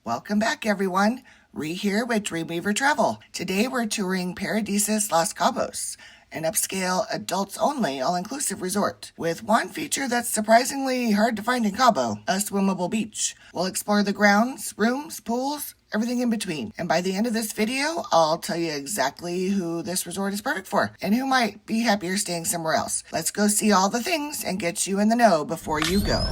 Welcome back, everyone. Ree here with Dreamweaver Travel. Today we're touring Paradisus Los Cabos, an upscale, adults-only, all-inclusive resort, with one feature that's surprisingly hard to find in Cabo, a swimmable beach. We'll explore the grounds, rooms, pools, everything in between. And by the end of this video, I'll tell you exactly who this resort is perfect for, and who might be happier staying somewhere else. Let's go see all the things and get you in the know before you go.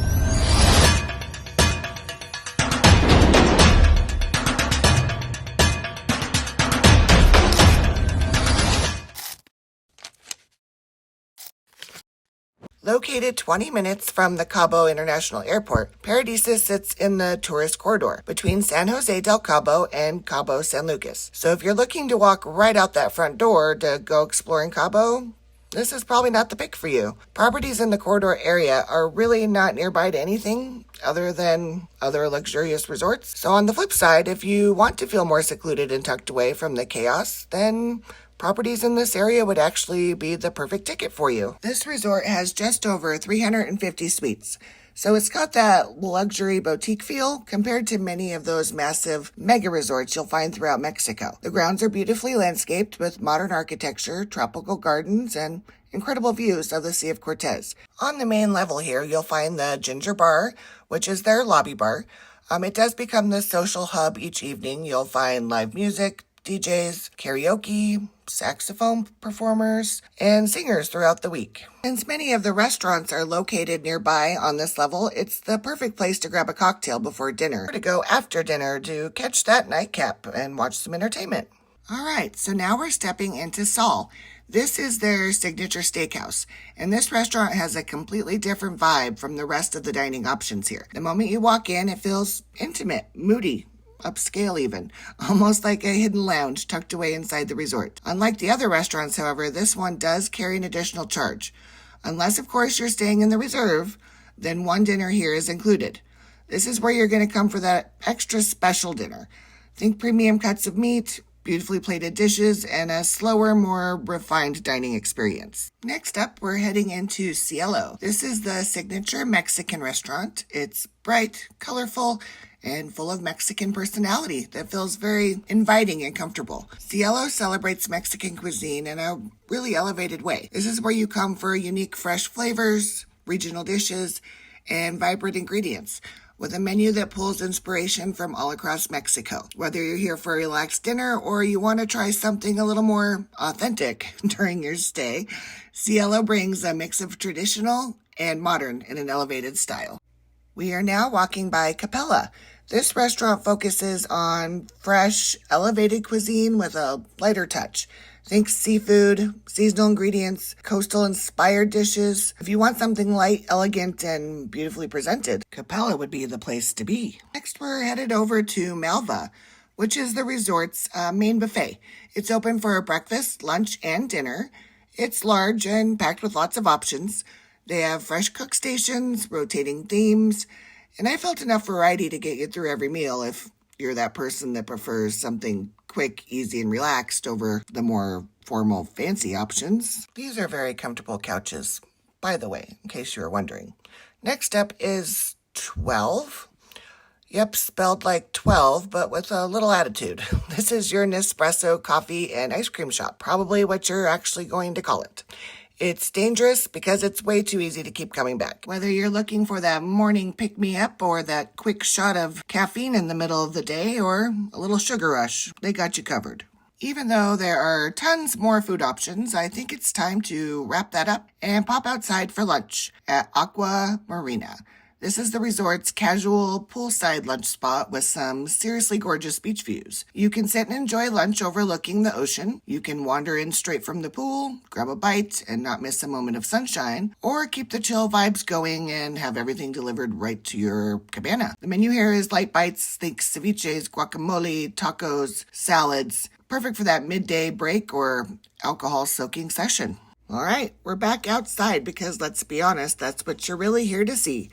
Located 20 minutes from the Cabo International Airport, Paradisus sits in the tourist corridor between San Jose del Cabo and Cabo San Lucas. So if you're looking to walk right out that front door to go exploring Cabo, this is probably not the pick for you. Properties in the corridor area are really not nearby to anything other than other luxurious resorts. So on the flip side, if you want to feel more secluded and tucked away from the chaos, then properties in this area would actually be the perfect ticket for you. This resort has just over 350 suites, so it's got that luxury boutique feel compared to many of those massive mega resorts you'll find throughout Mexico. The grounds are beautifully landscaped with modern architecture, tropical gardens, and incredible views of the Sea of Cortez. On the main level here, you'll find the Ginger Bar, which is their lobby bar. It does become the social hub each evening. You'll find live music, DJs, karaoke, saxophone performers, and singers throughout the week. Since many of the restaurants are located nearby on this level, it's the perfect place to grab a cocktail before dinner, or to go after dinner to catch that nightcap and watch some entertainment. All right, so now we're stepping into Sol. This is their signature steakhouse, and this restaurant has a completely different vibe from the rest of the dining options here. The moment you walk in, it feels intimate, moody, upscale even, almost like a hidden lounge tucked away inside the resort. Unlike the other restaurants, however, this one does carry an additional charge. Unless, of course, you're staying in the reserve, then one dinner here is included. This is where you're going to come for that extra special dinner. Think premium cuts of meat, beautifully plated dishes, and a slower, more refined dining experience. Next up, we're heading into Cielo. This is the signature Mexican restaurant. It's bright, colorful, and full of Mexican personality that feels very inviting and comfortable. Cielo celebrates Mexican cuisine in a really elevated way. This is where you come for unique fresh flavors, regional dishes, and vibrant ingredients, with a menu that pulls inspiration from all across Mexico. Whether you're here for a relaxed dinner or you want to try something a little more authentic during your stay, Cielo brings a mix of traditional and modern in an elevated style. We are now walking by Capella. This restaurant focuses on fresh, elevated cuisine with a lighter touch. Think seafood, seasonal ingredients, coastal-inspired dishes. If you want something light, elegant, and beautifully presented, Capella would be the place to be. Next, we're headed over to Malva, which is the resort's main buffet. It's open for breakfast, lunch, and dinner. It's large and packed with lots of options. They have fresh cook stations, rotating themes, and I felt enough variety to get you through every meal if you're that person that prefers something quick, easy, and relaxed over the more formal, fancy options. These are very comfortable couches, by the way, in case you were wondering. Next up is 12. Yep, spelled like 12, but with a little attitude. This is your Nespresso coffee and ice cream shop, probably what you're actually going to call it. It's dangerous because it's way too easy to keep coming back. Whether you're looking for that morning pick-me-up or that quick shot of caffeine in the middle of the day or a little sugar rush, they got you covered. Even though there are tons more food options, I think it's time to wrap that up and pop outside for lunch at Aqua Marina. This is the resort's casual poolside lunch spot with some seriously gorgeous beach views. You can sit and enjoy lunch overlooking the ocean. You can wander in straight from the pool, grab a bite, and not miss a moment of sunshine, or keep the chill vibes going and have everything delivered right to your cabana. The menu here is light bites, think ceviches, guacamole, tacos, salads, perfect for that midday break or alcohol-soaking session. All right, we're back outside because let's be honest, that's what you're really here to see.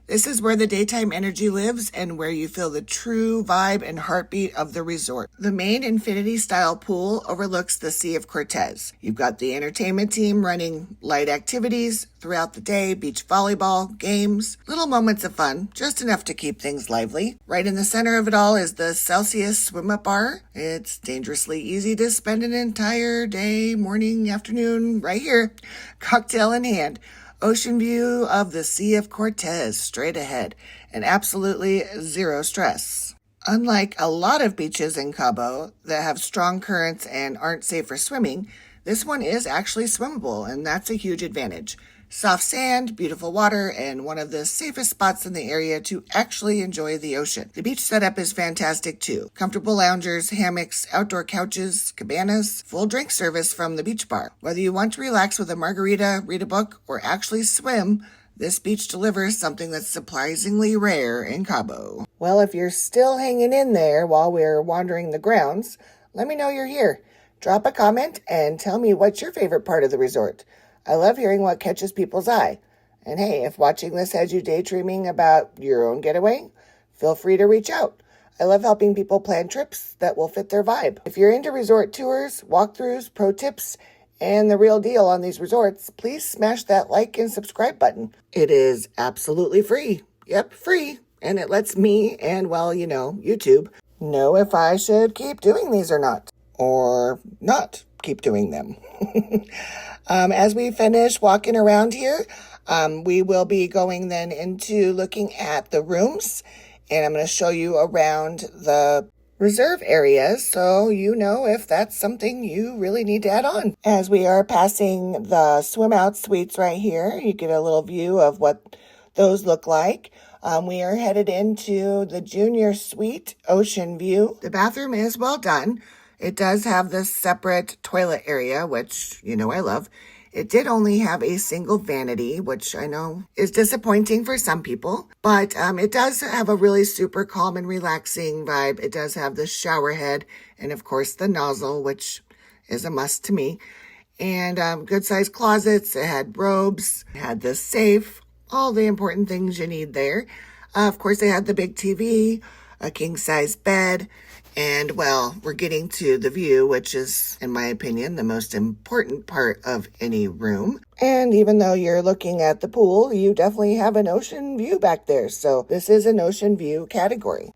This is where the daytime energy lives and where you feel the true vibe and heartbeat of the resort. The main infinity-style pool overlooks the Sea of Cortez. You've got the entertainment team running light activities throughout the day, beach volleyball, games, little moments of fun, just enough to keep things lively. Right in the center of it all is the Celsius swim-up bar. It's dangerously easy to spend an entire day, morning, afternoon, right here, cocktail in hand. Ocean view of the Sea of Cortez straight ahead, and absolutely zero stress. Unlike a lot of beaches in Cabo that have strong currents and aren't safe for swimming, this one is actually swimmable, and that's a huge advantage. Soft sand, beautiful water, and one of the safest spots in the area to actually enjoy the ocean. The beach setup is fantastic too. Comfortable loungers, hammocks, outdoor couches, cabanas, full drink service from the beach bar. Whether you want to relax with a margarita, read a book, or actually swim, this beach delivers something that's surprisingly rare in Cabo. Well, if you're still hanging in there while we're wandering the grounds, let me know you're here. Drop a comment and tell me what's your favorite part of the resort. I love hearing what catches people's eye. And hey, if watching this has you daydreaming about your own getaway, feel free to reach out. I love helping people plan trips that will fit their vibe. If you're into resort tours, walkthroughs, pro tips, and the real deal on these resorts, please smash that like and subscribe button. It is absolutely free. Yep, free. And it lets me and, well, YouTube know if I should keep doing these or not. Or not keep doing them. As we finish walking around here, we will be going then into looking at the rooms, and I'm going to show you around the reserve areas so you know if that's something you really need to add on. As we are passing the swim out suites right here, you get a little view of what those look like. We are headed into the junior suite ocean view. The bathroom is well done. It does have this separate toilet area, which, I love. It did only have a single vanity, which I know is disappointing for some people. But it does have a really super calm and relaxing vibe. It does have the shower head and, of course, the nozzle, which is a must to me. And good-sized closets. It had robes. It had the safe. All the important things you need there. Of course, they had the big TV, a king-size bed. And, well, we're getting to the view, which is, in my opinion, the most important part of any room. And even though you're looking at the pool, you definitely have an ocean view back there. So this is an ocean view category.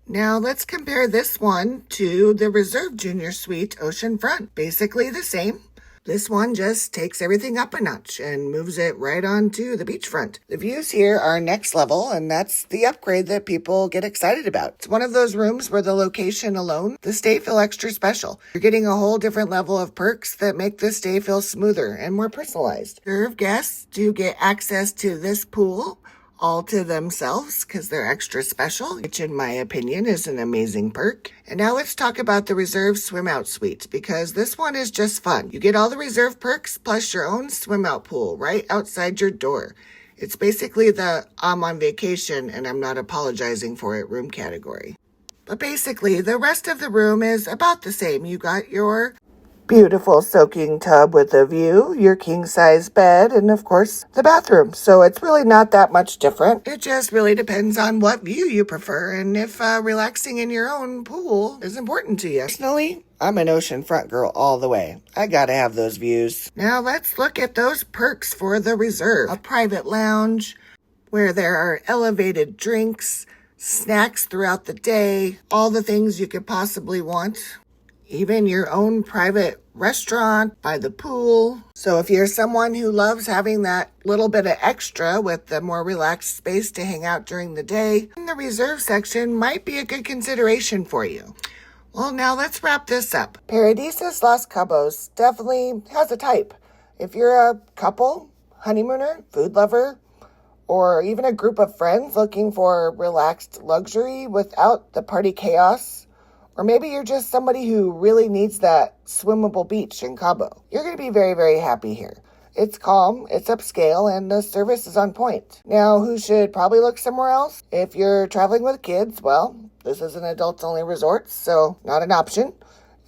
Now let's compare this one to the Reserve Junior Suite Oceanfront. Basically the same. This one just takes everything up a notch and moves it right onto the beachfront. The views here are next level, and that's the upgrade that people get excited about. It's one of those rooms where the location alone, the stay feel extra special. You're getting a whole different level of perks that make the stay feel smoother and more personalized. Reserve guests do get access to this pool all to themselves because they're extra special, which in my opinion is an amazing perk. And now let's talk about the Reserve Swim Out Suite because this one is just fun. You get all the Reserve perks plus your own swim out pool right outside your door. It's basically the I'm on vacation and I'm not apologizing for it room category. But basically the rest of the room is about the same. You got your beautiful soaking tub with a view, your king-size bed, and of course, the bathroom. So it's really not that much different. It just really depends on what view you prefer and if relaxing in your own pool is important to you. Personally, I'm an oceanfront girl all the way. I gotta have those views. Now let's look at those perks for the Reserve. A private lounge where there are elevated drinks, snacks throughout the day, all the things you could possibly want. Even your own private restaurant by the pool. So if you're someone who loves having that little bit of extra with the more relaxed space to hang out during the day, the Reserve section might be a good consideration for you. Well, now let's wrap this up. Paradisus Los Cabos definitely has a type. If you're a couple, honeymooner, food lover, or even a group of friends looking for relaxed luxury without the party chaos, or maybe you're just somebody who really needs that swimmable beach in Cabo, you're going to be very, very happy here. It's calm, it's upscale, and the service is on point. Now, who should probably look somewhere else? If you're traveling with kids, well, this is an adults-only resort, so not an option.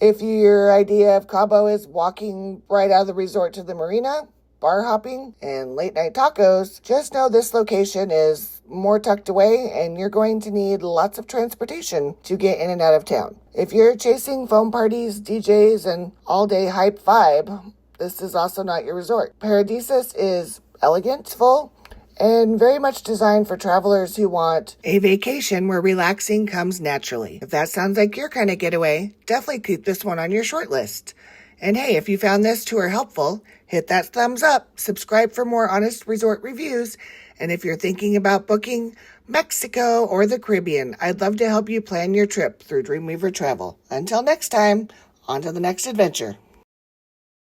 If your idea of Cabo is walking right out of the resort to the marina, bar hopping, and late night tacos, just know this location is more tucked away and you're going to need lots of transportation to get in and out of town. If you're chasing foam parties, DJs, and all-day hype vibe, this is also not your resort. Paradisus is elegant, full, and very much designed for travelers who want a vacation where relaxing comes naturally. If that sounds like your kind of getaway, definitely keep this one on your short list. And hey, if you found this tour helpful, hit that thumbs up, subscribe for more honest resort reviews, and if you're thinking about booking Mexico or the Caribbean, I'd love to help you plan your trip through Dreamweaver Travel. Until next time, on to the next adventure.